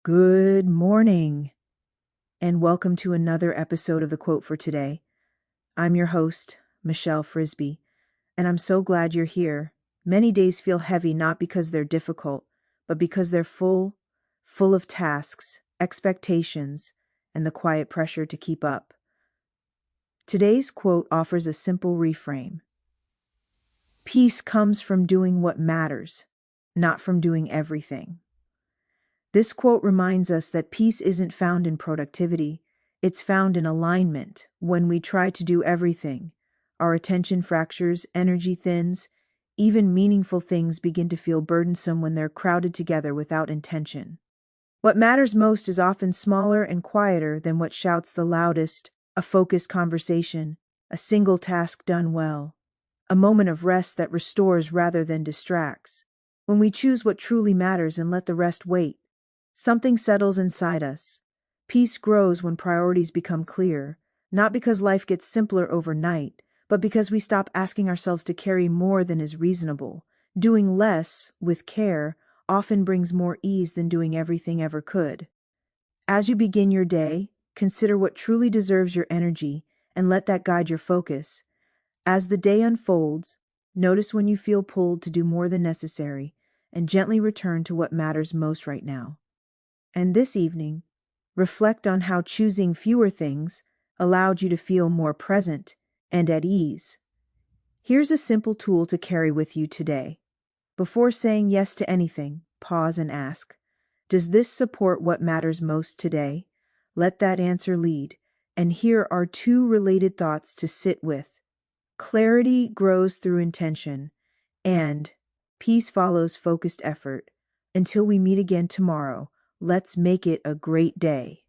Good morning, and welcome to another episode of the Quote for Today. I'm your host, Michelle Frisby, and I'm so glad you're here. Many days feel heavy not because they're difficult, but because they're full of tasks, expectations, and the quiet pressure to keep up. Today's quote offers a simple reframe. Peace comes from doing what matters, not from doing everything. This quote reminds us that peace isn't found in productivity, it's found in alignment. When we try to do everything, our attention fractures, energy thins, even meaningful things begin to feel burdensome when they're crowded together without intention. What matters most is often smaller and quieter than what shouts the loudest: a focused conversation, a single task done well, a moment of rest that restores rather than distracts. When we choose what truly matters and let the rest wait, something settles inside us. Peace grows when priorities become clear, not because life gets simpler overnight, but because we stop asking ourselves to carry more than is reasonable. Doing less, with care, often brings more ease than doing everything ever could. As you begin your day, consider what truly deserves your energy and let that guide your focus. As the day unfolds, notice when you feel pulled to do more than necessary and gently return to what matters most right now. And this evening, reflect on how choosing fewer things allowed you to feel more present and at ease. Here's a simple tool to carry with you today. Before saying yes to anything, pause and ask, does this support what matters most today? Let that answer lead. And here are two related thoughts to sit with. Clarity grows through intention, and peace follows focused effort. Until we meet again tomorrow, let's make it a great day.